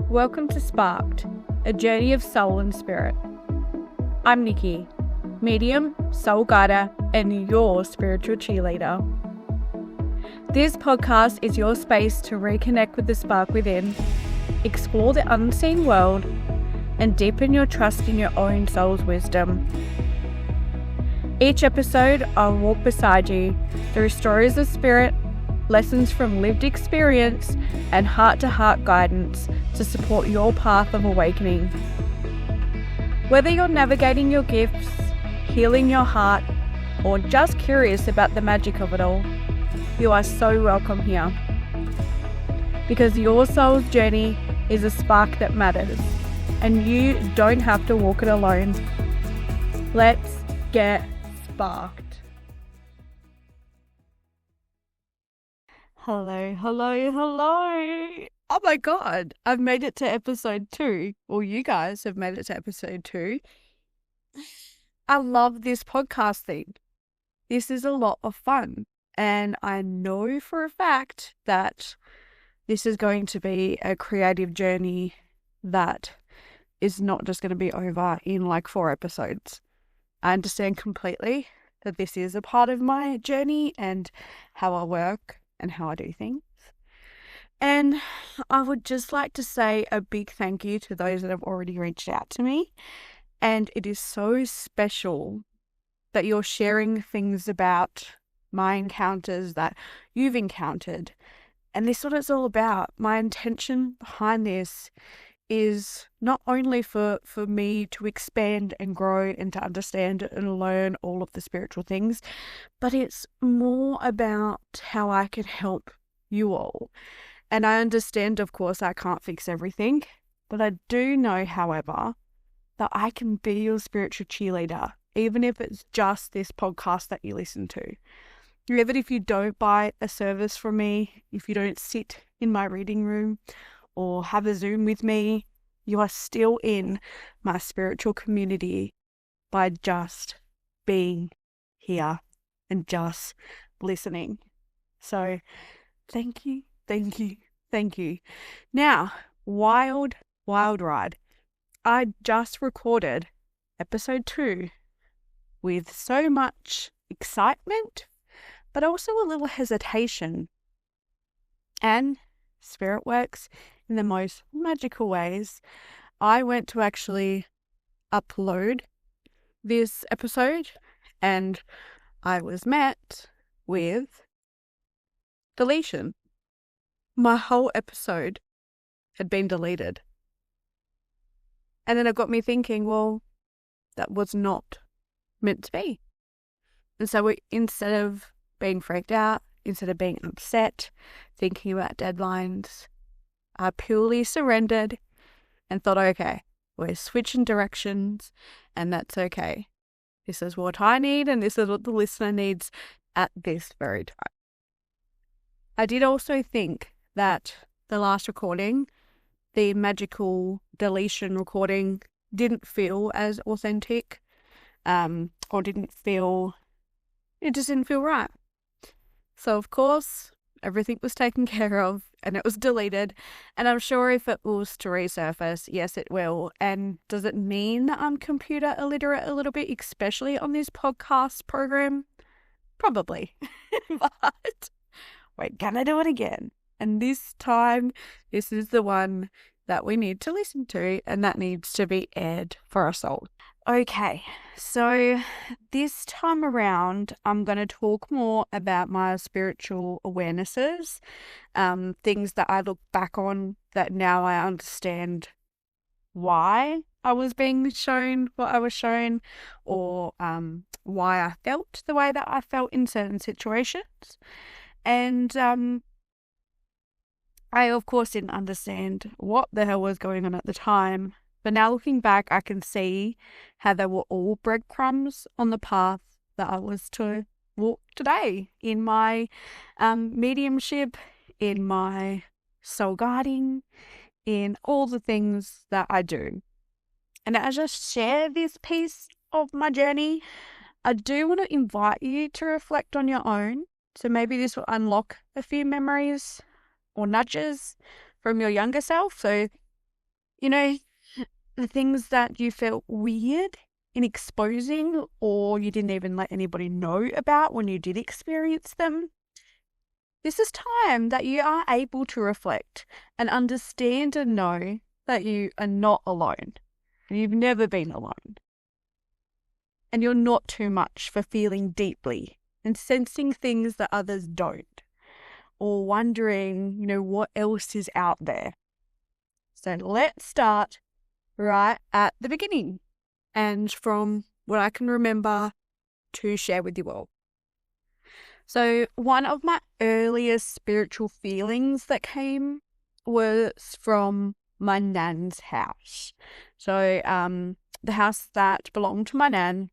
Welcome to Sparked, a journey of soul and spirit. I'm Niccy, medium, soul guider, and your spiritual cheerleader. This podcast is your space to reconnect with the spark within, explore the unseen world, and deepen your trust in your own soul's wisdom. Each episode, I'll walk beside you through stories of spirit, lessons from lived experience, and heart-to-heart guidance to support your path of awakening. Whether you're navigating your gifts, healing your heart, or just curious about the magic of it all, you are so welcome here. Because your soul's journey is a spark that matters, and you don't have to walk it alone. Let's get sparked. Hello. Oh my God, I've made it to episode 2. Well, you guys have made it to episode 2. I love this podcast thing. This is a lot of fun. And I know for a fact that this is going to be a creative journey that is not just going to be over in like 4 episodes. I understand completely that this is a part of my journey and how I work and how I do things. And I would just like to say a big thank you to those that have already reached out to me. And it is so special that you're sharing things about my encounters that you've encountered. And this is what it's all about. My intention behind this is not only for me to expand and grow and to understand and learn all of the spiritual things, but it's more about how I can help you all. And I understand, of course, I can't fix everything, but I do know, however, that I can be your spiritual cheerleader, even if it's just this podcast that you listen to. Even if you don't buy a service from me, if you don't sit in my reading room or have a Zoom with me, you are still in my spiritual community by just being here and just listening. So thank you. Now, wild ride. I just recorded episode 2 with so much excitement, but also a little hesitation. And spirit works in the most magical ways. I went to actually upload this episode and I was met with deletion. My whole episode had been deleted. And then it got me thinking, well, that was not meant to be. And so instead of being freaked out, instead of being upset, thinking about deadlines, I purely surrendered and thought, okay, we're switching directions and that's okay. This is what I need and this is what the listener needs at this very time. I did also think that the last recording, the magical deletion recording, didn't feel as authentic or it just didn't feel right. So, of course, everything was taken care of and it was deleted. And I'm sure if it was to resurface, yes, it will. And does it mean that I'm computer illiterate a little bit, especially on this podcast program? Probably. But we're gonna do it again. And this time, this is the one that we need to listen to and that needs to be aired for our soul. Okay, so this time around, I'm going to talk more about my spiritual awarenesses, things that I look back on that now I understand why I was being shown what I was shown, or why I felt the way that I felt in certain situations. And I, of course, didn't understand what the hell was going on at the time. But now looking back, I can see how they were all breadcrumbs on the path that I was to walk today in my mediumship, in my soul guiding, in all the things that I do. And as I share this piece of my journey, I do want to invite you to reflect on your own. So maybe this will unlock a few memories or nudges from your younger self. So You know, the things that you felt weird in exposing or you didn't even let anybody know about when you did experience them. This is time that you are able to reflect and understand and know that you are not alone. You've never been alone. And you're not too much for feeling deeply and sensing things that others don't, or wondering, what else is out there. So let's start right at the beginning and from what I can remember to share with you all. So one of my earliest spiritual feelings that came was from my nan's house. So the house that belonged to my nan,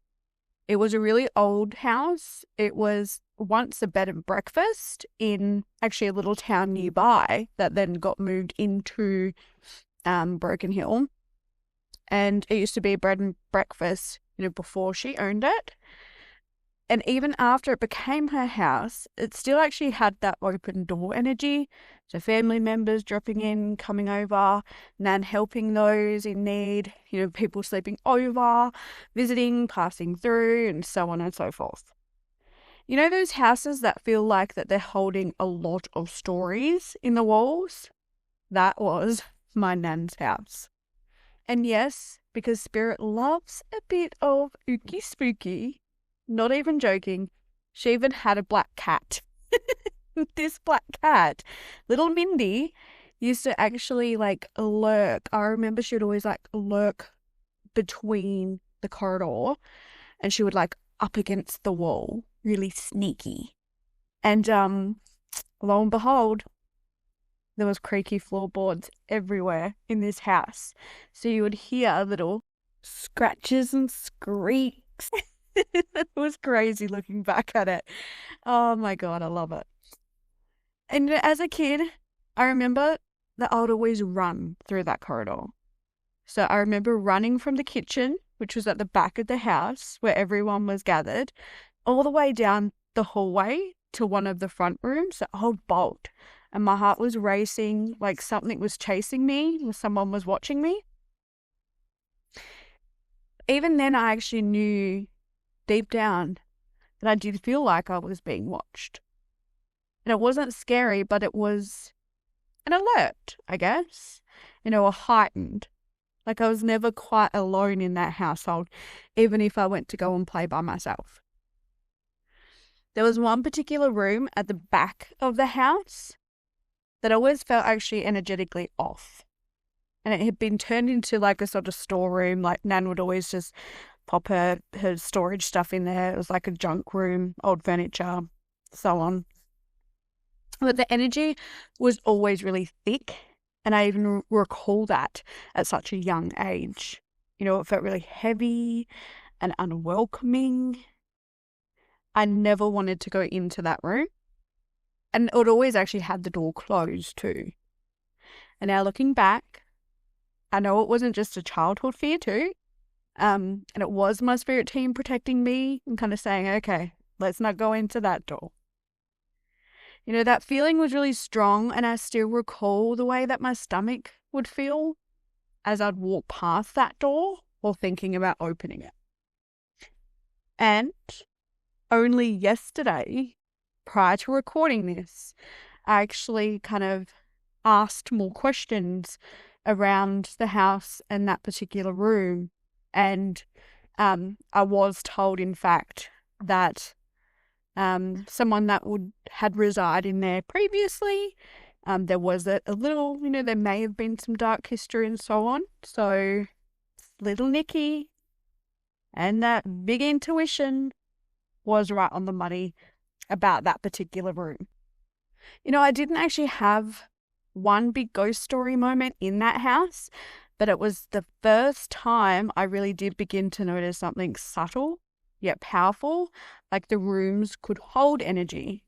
it was a really old house. It was once a bed and breakfast in actually a little town nearby that then got moved into Broken Hill. And it used to be a bed and breakfast, before she owned it. And even after it became her house, it still actually had that open door energy. So family members dropping in, coming over, Nan helping those in need, people sleeping over, visiting, passing through, and so on and so forth. Those houses that feel like that they're holding a lot of stories in the walls? That was my Nan's house. And yes, because Spirit loves a bit of ooky spooky, not even joking, she even had a black cat. This black cat, little Mindy, used to actually lurk. I remember she would always lurk between the corridor and she would up against the wall, really sneaky. And lo and behold, there was creaky floorboards everywhere in this house. So you would hear little scratches and squeaks. It was crazy looking back at it. Oh my God, I love it. And as a kid, I remember that I would always run through that corridor. So I remember running from the kitchen, which was at the back of the house where everyone was gathered, all the way down the hallway to one of the front rooms. So I would bolt. And my heart was racing, like something was chasing me or someone was watching me. Even then, I actually knew deep down that I did feel like I was being watched. And it wasn't scary, but it was an alert, I guess. A heightened. Like I was never quite alone in that household, even if I went to go and play by myself. There was one particular room at the back of the house that I always felt actually energetically off. And it had been turned into a sort of storeroom. Nan would always just pop her storage stuff in there. It was like a junk room, old furniture, so on. But the energy was always really thick. And I even recall that at such a young age. It felt really heavy and unwelcoming. I never wanted to go into that room. And it always actually had the door closed too. And now looking back, I know it wasn't just a childhood fear too. And it was my spirit team protecting me and kind of saying, okay, let's not go into that door. That feeling was really strong, and I still recall the way that my stomach would feel as I'd walk past that door or thinking about opening it. And only yesterday, prior to recording this, I actually kind of asked more questions around the house and that particular room. And I was told, in fact, that someone that had resided in there previously, there was a little, there may have been some dark history and so on. So little Niccy and that big intuition was right on the money about that particular room. I didn't actually have one big ghost story moment in that house, but it was the first time I really did begin to notice something subtle yet powerful, like the rooms could hold energy.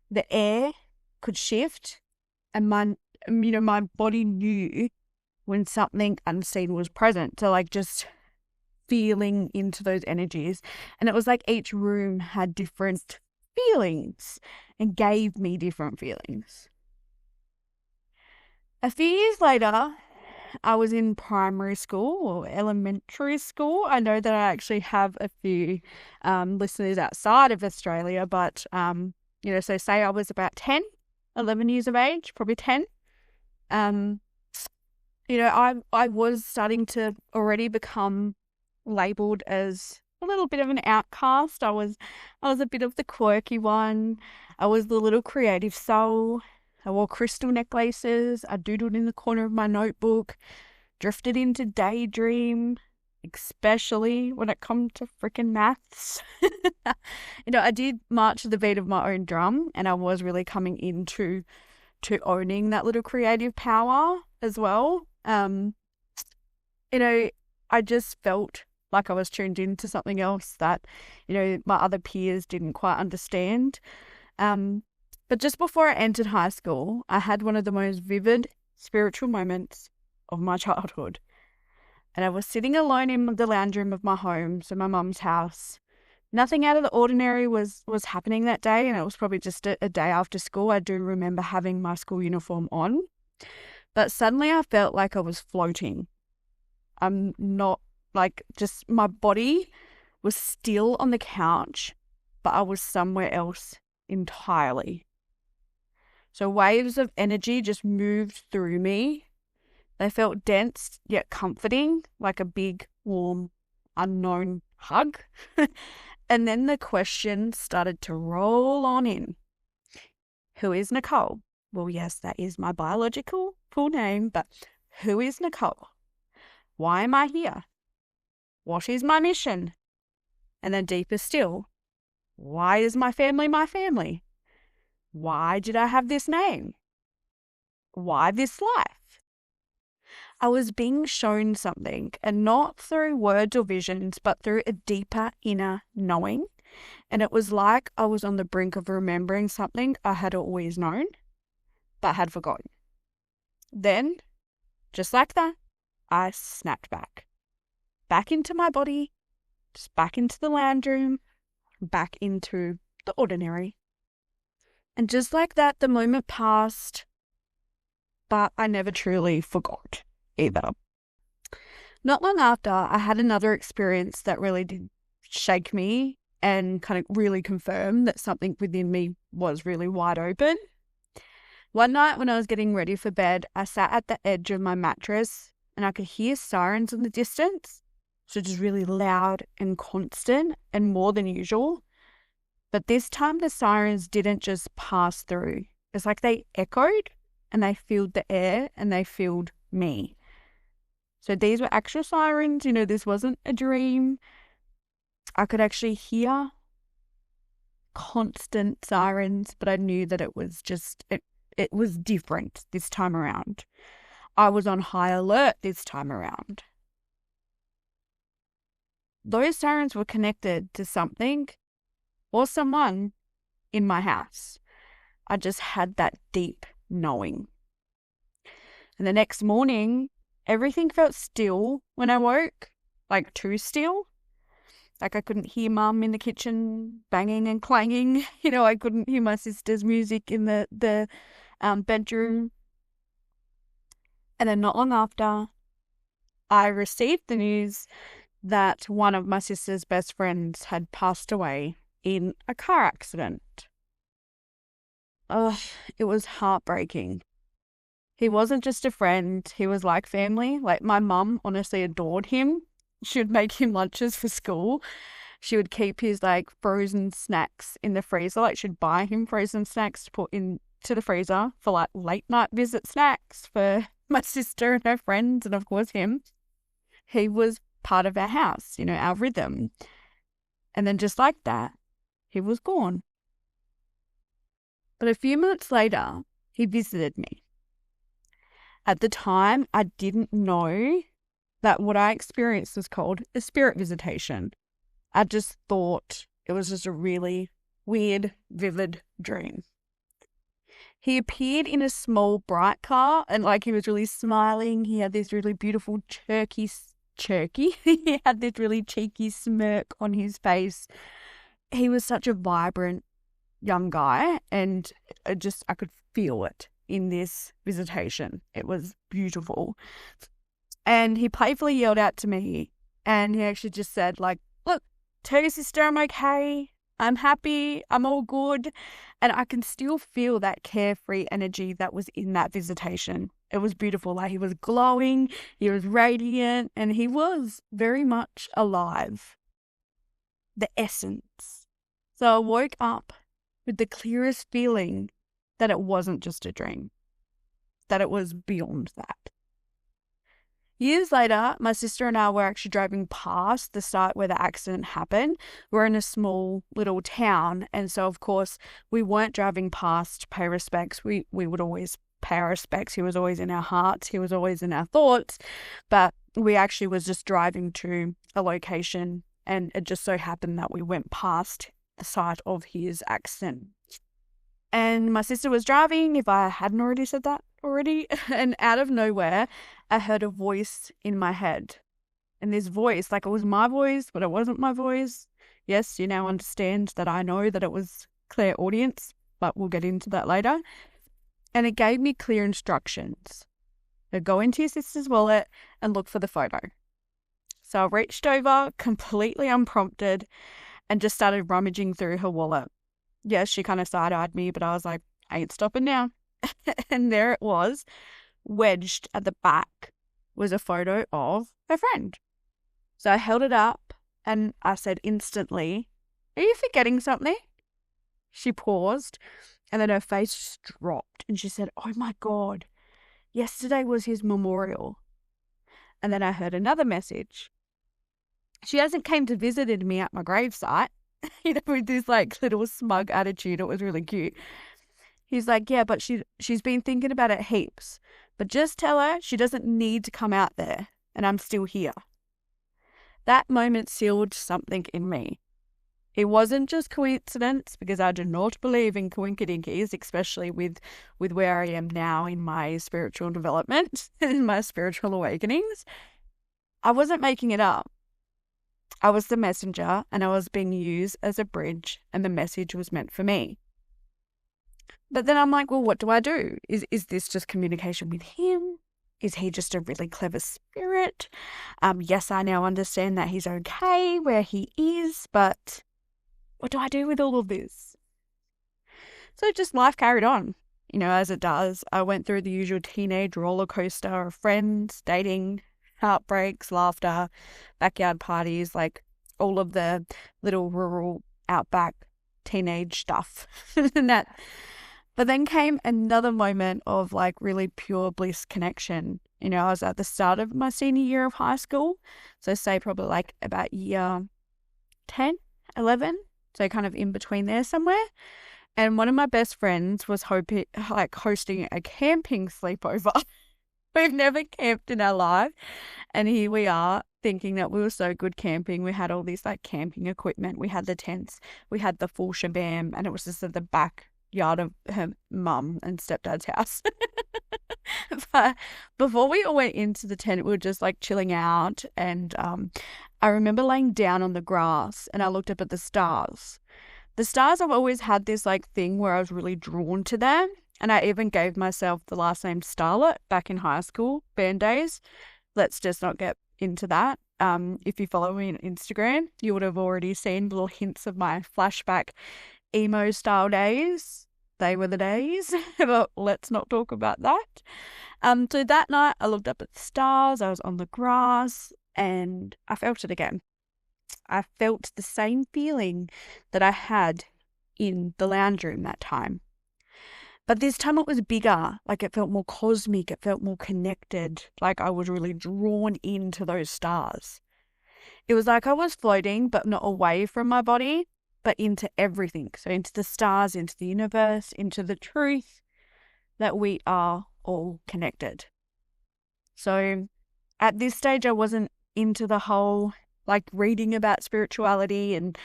The air could shift, and my body knew when something unseen was present. So just feeling into those energies. And it was like each room had different feelings and gave me different feelings. A few years later, I was in primary school or elementary school. I know that I actually have a few listeners outside of Australia, but, so say I was about 10, 11 years of age, probably 10. I was starting to already become labelled as a little bit of an outcast. I was a bit of the quirky one. I was the little creative soul. I wore crystal necklaces. I doodled in the corner of my notebook, drifted into daydream, especially when it come to freaking maths. I did march to the beat of my own drum, and I was really coming into owning that little creative power as well. I just felt like I was tuned into something else that, my other peers didn't quite understand. But just before I entered high school, I had one of the most vivid spiritual moments of my childhood. And I was sitting alone in the lounge room of my home, so my mum's house. Nothing out of the ordinary was happening that day, and it was probably just a day after school. I do remember having my school uniform on. But suddenly I felt like I was floating. I'm not, just my body was still on the couch, but I was somewhere else entirely. So waves of energy just moved through me. They felt dense yet comforting, like a big, warm, unknown hug. And then the question started to roll on in. Who is Nicole? Well, yes, that is my biological full name, but who is Nicole? Why am I here? What is my mission? And then deeper still, why is my family my family? Why did I have this name? Why this life? I was being shown something, and not through words or visions, but through a deeper inner knowing. And it was like I was on the brink of remembering something I had always known, but had forgotten. Then, just like that, I snapped back into my body, just back into the lounge room, back into the ordinary. And just like that, the moment passed, but I never truly forgot either. Not long after, I had another experience that really did shake me and kind of really confirm that something within me was really wide open. One night when I was getting ready for bed, I sat at the edge of my mattress and I could hear sirens in the distance. So just really loud and constant and more than usual. But this time the sirens didn't just pass through. It's like they echoed and they filled the air and they filled me. So these were actual sirens. This wasn't a dream. I could actually hear constant sirens, but I knew that it was just, it was different this time around. I was on high alert this time around. Those sirens were connected to something or someone in my house. I just had that deep knowing. And the next morning, everything felt still when I woke, like too still. Like I couldn't hear Mum in the kitchen banging and clanging. I couldn't hear my sister's music in the bedroom. And then not long after, I received the news that one of my sister's best friends had passed away in a car accident. It was heartbreaking. He wasn't just a friend, he was like family. Like my mum honestly adored him. She would make him lunches for school. She would keep his frozen snacks in the freezer. She'd buy him frozen snacks to put into the freezer for late night visit snacks for my sister and her friends, and of course him. He was part of our house, our rhythm. And then just like that, he was gone. But a few months later, he visited me. At the time, I didn't know that what I experienced was called a spirit visitation. I just thought it was just a really weird, vivid dream. He appeared in a small, bright car and he was really smiling. He had this really beautiful he had this really cheeky smirk on his face. He was such a vibrant young guy, and I could feel it in this visitation. It was beautiful. And he playfully yelled out to me, and he actually just said, like, look, tell your sister I'm okay. I'm happy. I'm all good. And I can still feel that carefree energy that was in that visitation. It was beautiful. Like, he was glowing, he was radiant, and he was very much alive. The essence. So I woke up with the clearest feeling that it wasn't just a dream, that it was beyond that. Years later, my sister and I were actually driving past the site where the accident happened. We're in a small little town, and so of course we weren't driving past to pay respects. We would always pay our respects. He was always in our hearts. He was always in our thoughts. But we actually was just driving to a location, and it just so happened that we went past the site of his accident. And my sister was driving, if I hadn't already said that already, and out of nowhere, I heard a voice in my head. And this voice, like, it was my voice, but it wasn't my voice. Yes, you now understand that I know that it was clairaudience, but we'll get into that later. And it gave me clear instructions. So go into your sister's wallet and look for the photo. So I reached over, completely unprompted, and just started rummaging through her wallet. Yes, she kind of side-eyed me, but I was like, I ain't stopping now. And there it was, wedged at the back, was a photo of her friend. So I held it up and I said instantly, are you forgetting something? She paused and then her face just dropped and she said, oh my God, yesterday was his memorial. And then I heard another message. She hasn't came to visit me at my gravesite, with this like little smug attitude. It was really cute. He's like, yeah, but she's been thinking about it heaps. But just tell her she doesn't need to come out there and I'm still here. That moment sealed something in me. It wasn't just coincidence, because I do not believe in coincidences, especially with where I am now in my spiritual development and my spiritual awakenings. I wasn't making it up. I was the messenger and I was being used as a bridge and the message was meant for me. But then I'm like, well, what do I do? Is this just communication with him? Is he just a really clever spirit? Yes, I now understand that he's okay where he is, but what do I do with all of this? So just life carried on, as it does. I went through the usual teenage roller coaster of friends, dating, heartbreaks, laughter, backyard parties, like all of the little rural outback teenage stuff. But then came another moment of like really pure bliss connection. I was at the start of my senior year of high school. So say probably like about year 10, 11. So kind of in between there somewhere. And one of my best friends was hosting a camping sleepover. We've never camped in our life. And here we are thinking that we were so good camping. We had all these like camping equipment. We had the tents. We had the full shabam. And it was just at the backyard of her mum and stepdad's house. But before we all went into the tent, we were just like chilling out. And I remember laying down on the grass and I looked up at the stars. The stars, I've always had this like thing where I was really drawn to them. And I even gave myself the last name Starlet back in high school, band days. Let's just not get into that. If you follow me on Instagram, you would have already seen little hints of my flashback emo style days. They were the days, but let's not talk about that. So that night I looked up at the stars, I was on the grass, and I felt it again. I felt the same feeling that I had in the lounge room that time. But this time it was bigger, like it felt more cosmic, it felt more connected, like I was really drawn into those stars. It was like I was floating, but not away from my body, but into everything. So into the stars, into the universe, into the truth that we are all connected. So at this stage, I wasn't into the whole like reading about spirituality and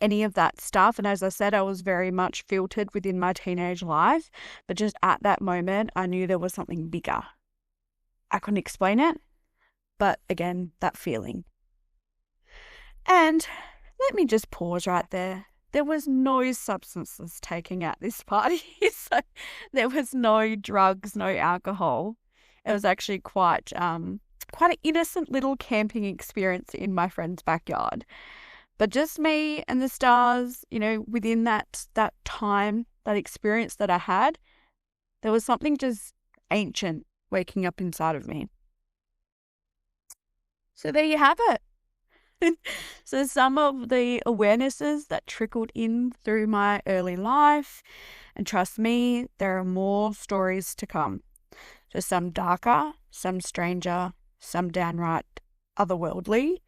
any of that stuff. And as I said, I was very much filtered within my teenage life. But just at that moment, I knew there was something bigger. I couldn't explain it, but again, that feeling. And let me just pause right there. There was no substances taken at this party. So there was no drugs, no alcohol. It was actually quite quite an innocent little camping experience in my friend's backyard. But just me and the stars, within that time, that experience that I had, there was something just ancient waking up inside of me. So there you have it. So some of the awarenesses that trickled in through my early life, and trust me, there are more stories to come. So some darker, some stranger, some downright otherworldly.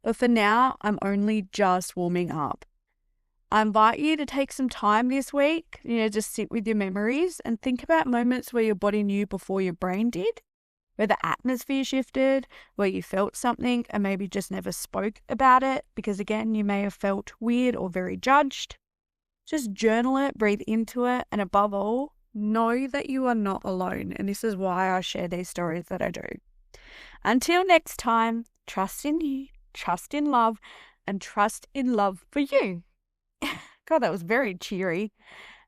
But for now, I'm only just warming up. I invite you to take some time this week, just sit with your memories and think about moments where your body knew before your brain did, where the atmosphere shifted, where you felt something and maybe just never spoke about it because, again, you may have felt weird or very judged. Just journal it, breathe into it, and above all, know that you are not alone. And this is why I share these stories that I do. Until next time, trust in you, trust in love, and trust in love for you. God, that was very cheery.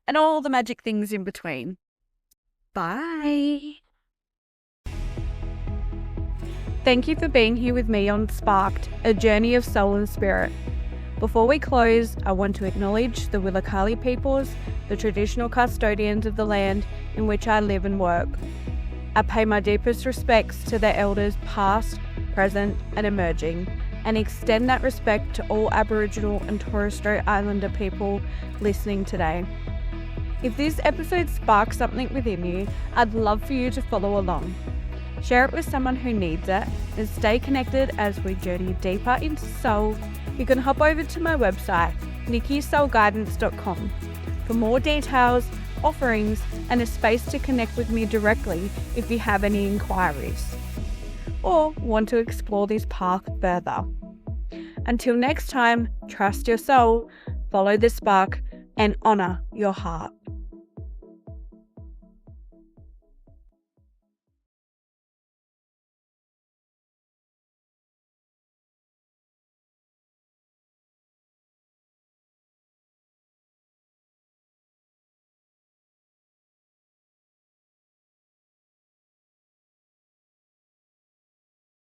And all the magic things in between. Bye. Thank you for being here with me on Sparked, a journey of soul and spirit. Before we close, I want to acknowledge the Willakali peoples, the traditional custodians of the land in which I live and work. I pay my deepest respects to their elders past, present and emerging, and extend that respect to all Aboriginal and Torres Strait Islander people listening today. If this episode sparks something within you, I'd love for you to follow along. Share it with someone who needs it, and stay connected as we journey deeper into soul. You can hop over to my website, nickysoulguidance.com, for more details, offerings, and a space to connect with me directly if you have any inquiries or want to explore this path further. Until next time, trust your soul, follow the spark, and honour your heart.